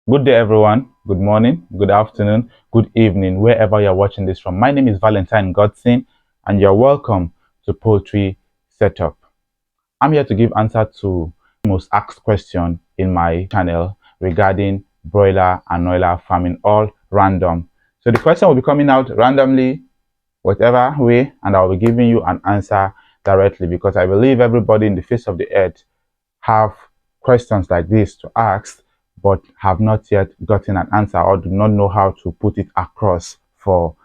Good day, everyone. Good morning, good afternoon, good evening, wherever you're watching this from. My name is Valentine Godson, and you're welcome to Poultry Setup. I'm here to give answer to the most asked question in my channel regarding broiler and Noiler farming, all random. So the question will be coming out randomly, whatever way, and I'll be giving you an answer directly because I believe everybody in the face of the earth have questions like this to ask but have not yet gotten an answer or do not know how to put it across for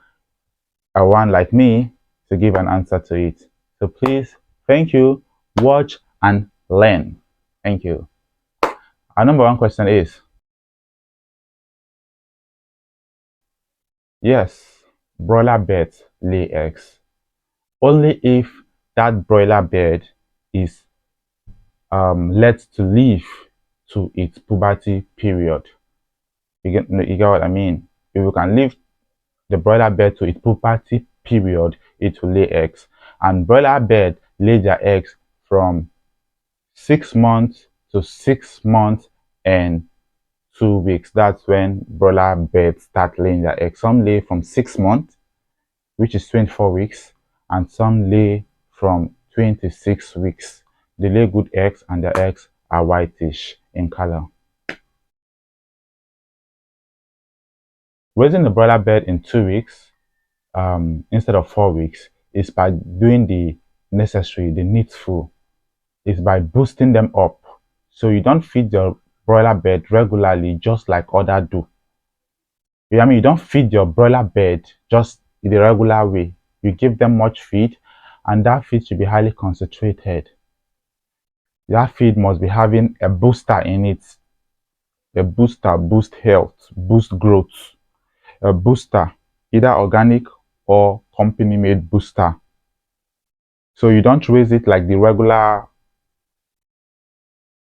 a one like me to give an answer to it. So please, thank you, watch and learn. Thank you. Our number one question is, yes, broiler birds lay eggs only if that broiler bird is led to live to its puberty period. You get what I mean? If you can leave the broiler bird to its puberty period, it will lay eggs. And broiler bird lay their eggs from 6 months to 6 months and 2 weeks. That's when broiler birds start laying their eggs. Some lay from 6 months, which is 24 weeks, and some lay from 26 weeks. They lay good eggs and their eggs are whitish in color. Raising the broiler bird in 2 weeks instead of 4 weeks is by doing the necessary, the needful, is by boosting them up. So you don't feed your broiler bird regularly just like others do. I mean, you don't feed your broiler bird just in the regular way. You give them much feed, and that feed should be highly concentrated. That feed must be having a booster in it. A booster, boost health, boost growth. A booster, either organic or company made booster. So you don't raise it like the regular,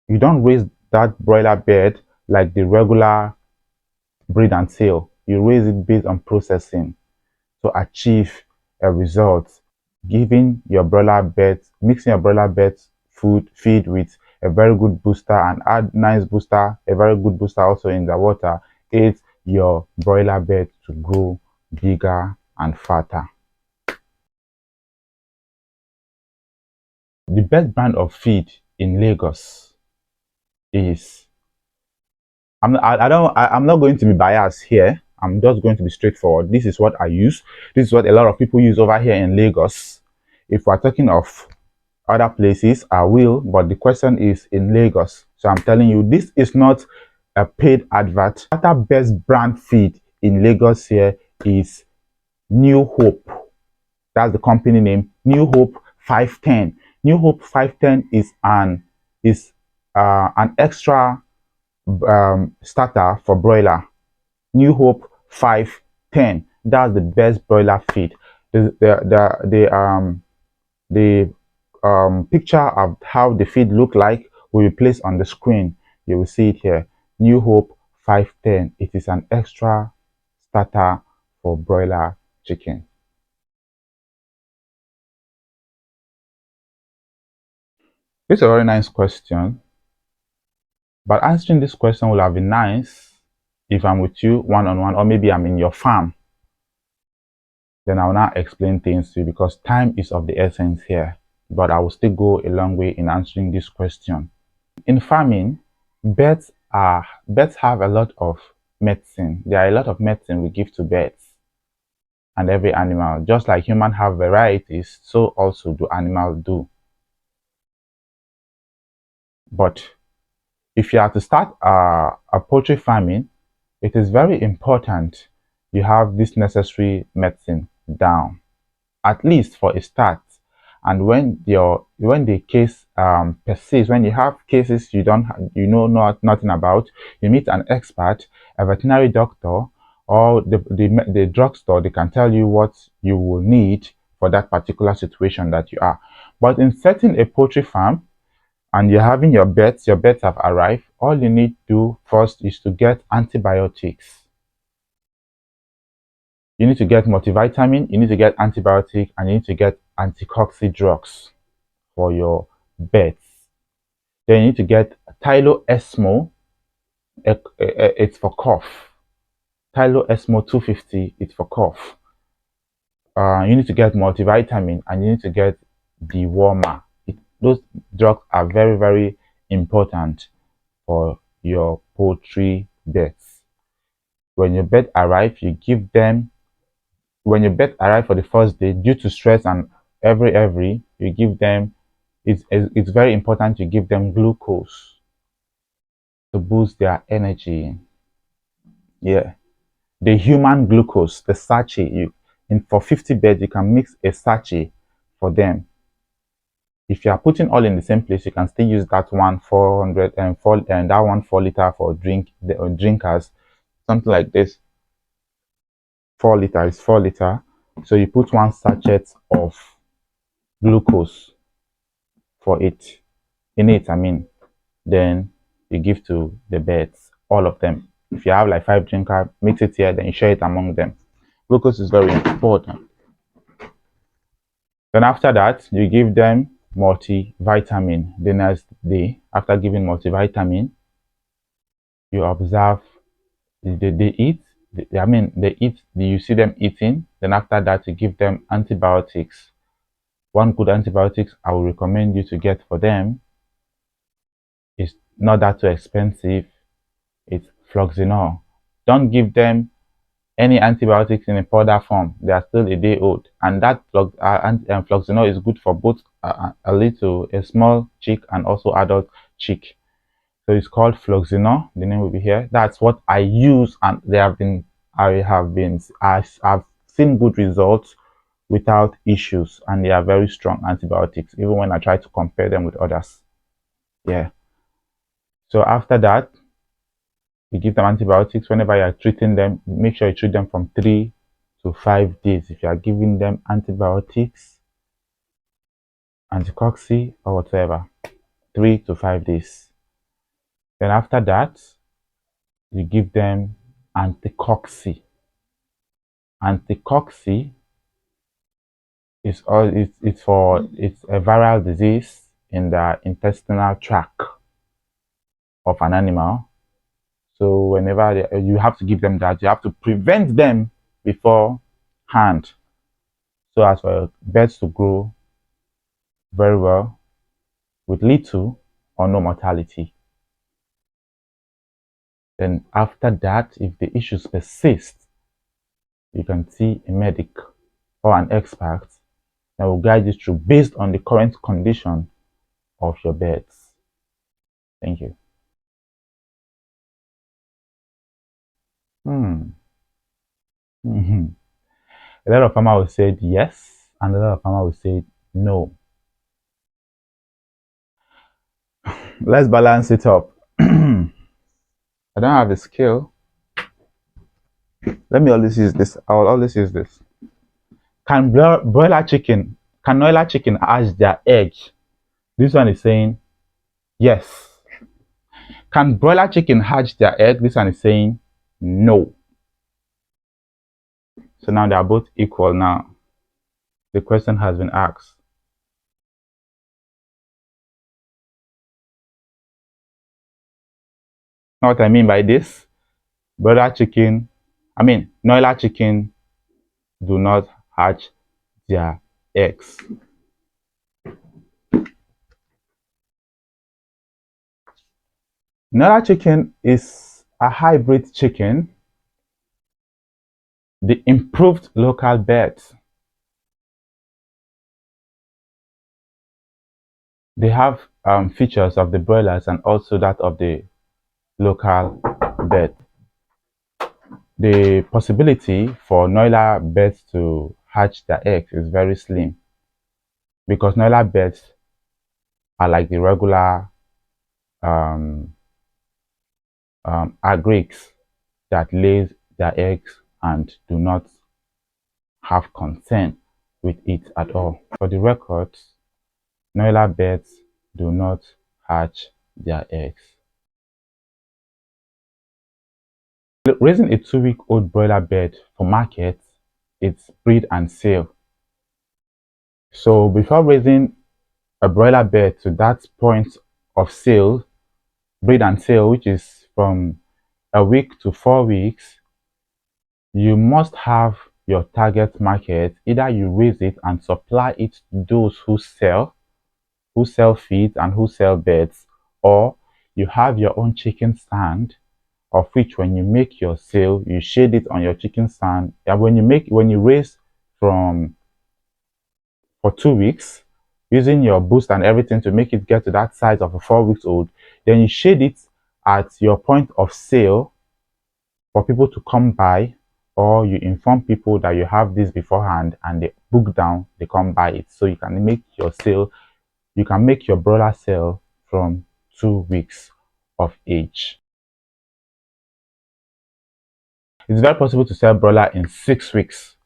you don't raise that broiler bird like the regular breed and sale. You raise it based on processing to achieve a result. Giving your broiler birds, mixing your broiler birds feed with a very good booster and add nice booster, a very good booster also in the water, aids your broiler bird to grow bigger and fatter. The best brand of feed in Lagos is, I'm not going to be biased here. I'm just going to be straightforward. This is what I use. This is what a lot of people use over here in Lagos. If we're talking of other places, I will, but the question is in Lagos. So I'm telling you, this is not a paid advert. The best brand feed in Lagos here is New Hope. That's the company name. New Hope 510. New Hope 510 is an extra starter for broiler. New Hope 510. That's the best broiler feed. The picture of how the feed look like will be placed on the screen. You will see it here. New Hope 510. It is an extra starter for broiler chicken. It's a very nice question, but answering this question will have been nice if I'm with you one-on-one, or maybe I'm in your farm. Then I will now explain things to you because time is of the essence here. But I will still go a long way in answering this question. In farming, birds have a lot of medicine. There are a lot of medicine we give to birds and every animal. Just like humans have varieties, so also do animals do. But if you are to start a poultry farming, it is very important you have this necessary medicine down, at least for a start. And when the case persists, when you have cases you know nothing about, you meet an expert, a veterinary doctor, or the drugstore. They can tell you what you will need for that particular situation that you are. But in setting a poultry farm and you're having your birds have arrived, all you need to do first is to get antibiotics. You need to get multivitamin, you need to get antibiotic, and you need to get anticocci drugs for your birds. Then you need to get Tylo Esmo It's for cough. Tylo Esmo 250, it's for cough. You need to get multivitamin and you need to get dewormer. Those drugs are very, very important for your poultry beds. When your bed arrive, you give them. When your bed arrive for the first day, due to stress and every, you give them. It's very important you give them glucose to boost their energy. Yeah, the human glucose, the sachet. For 50 beds, you can mix a sachet for them. If you are putting all in the same place, you can still use that one 400 and 4 and that one 4 liter for drinkers, something like this. 4 liter is 4 liter. So you put one sachet of glucose for it in it. I mean, then you give to the birds, all of them. If you have like 5 drinkers, mix it here, then you share it among them. Glucose is very important. Then after that, you give them multivitamin. The next day, after giving multivitamin, you observe they eat. They eat. You see them eating. Then after that, you give them antibiotics. One good antibiotics I would recommend you to get for them is not that too expensive. It's fluoxetine. Don't give them any antibiotics in a powder form. They are still a day old, and that fluoxetine is good for both a small chick and also adult chick. So it's called fluoxetine. The name will be here. That's what I use, and I've seen good results without issues, and they are very strong antibiotics, even when I try to compare them with others. Yeah. So after that, you give them antibiotics whenever you are treating them. Make sure you treat them from 3 to 5 days. If you are giving them antibiotics, anticoxy or whatever, 3 to 5 days. Then after that, you give them anticoxy. Anticoxy is it's a viral disease in the intestinal tract of an animal. So whenever you have to give them that, you have to prevent them beforehand, so as for birds to grow very well with little or no mortality. Then after that, if the issues persist, you can see a medic or an expert that will guide you through based on the current condition of your birds. Thank you. Hmm. Mm-hmm. A lot of farmers will say yes, and a lot of farmers will say no. Let's balance it up. I don't have a skill. Let me always use this. I will always use this. Can Noiler chicken hatch their egg? This one is saying yes. Can broiler chicken hatch their egg? This one is saying no. So now they are both equal now. The question has been asked. Know what I mean by this? Broiler chicken, Noiler chicken do not hatch their eggs. Noiler chicken is a hybrid chicken, the improved local birds. They have features of the broilers and also that of the local bird. The possibility for Noiler birds to hatch their eggs is very slim, because Noiler birds are like the regular agrics that lays their eggs and do not have concern with it at all. For the record, Noiler birds do not hatch their eggs. Raising a 2-week-old broiler bird for market, it's breed and sale. So before raising a broiler bird to that point of sale, breed and sale, which is from a week to 4 weeks, you must have your target market. Either you raise it and supply it to those who sell feed and who sell birds, or you have your own chicken stand, of which when you make your sale, you shade it on your chicken stand. And when you raise from for 2 weeks, using your boost and everything to make it get to that size of a 4 weeks old, then you shade it at your point of sale for people to come by, or you inform people that you have this beforehand and they book down, they come buy it. So you can make your sale, you can make your broiler sale from 2 weeks of age. It's very possible to sell broiler in 6 weeks,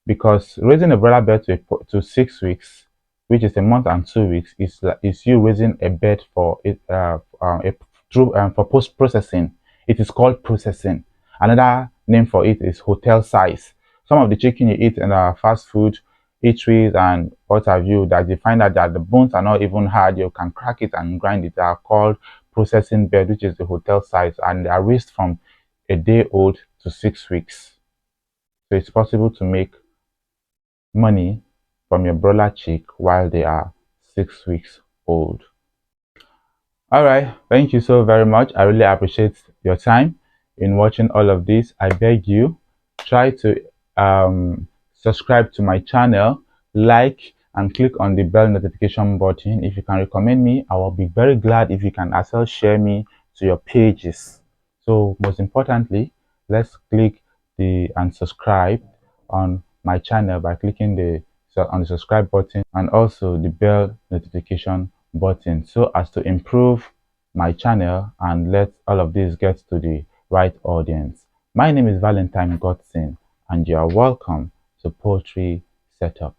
because raising a broiler bird to 6 weeks, which is a month and 2 weeks, is you raising a bird for it for post processing. It is called processing. Another name for it is hotel size. Some of the chicken you eat in fast food eateries and what have you, that you find out that the bones are not even hard, you can crack it and grind it, they are called processing bird, which is the hotel size, and they are raised from a day old to 6 weeks. So it's possible to make money from your broiler chick while they are 6 weeks old. All right, thank you so very much. I really appreciate your time in watching all of this. I beg you, try to subscribe to my channel, like, and click on the bell notification button. If you can recommend me, I will be very glad if you can as well share me to your pages. So most importantly, let's click the and subscribe on my channel by clicking on the subscribe button and also the bell notification button, so as to improve my channel and let all of this get to the right audience. My name is Valentine Godson, and you are welcome to Poultry Setup.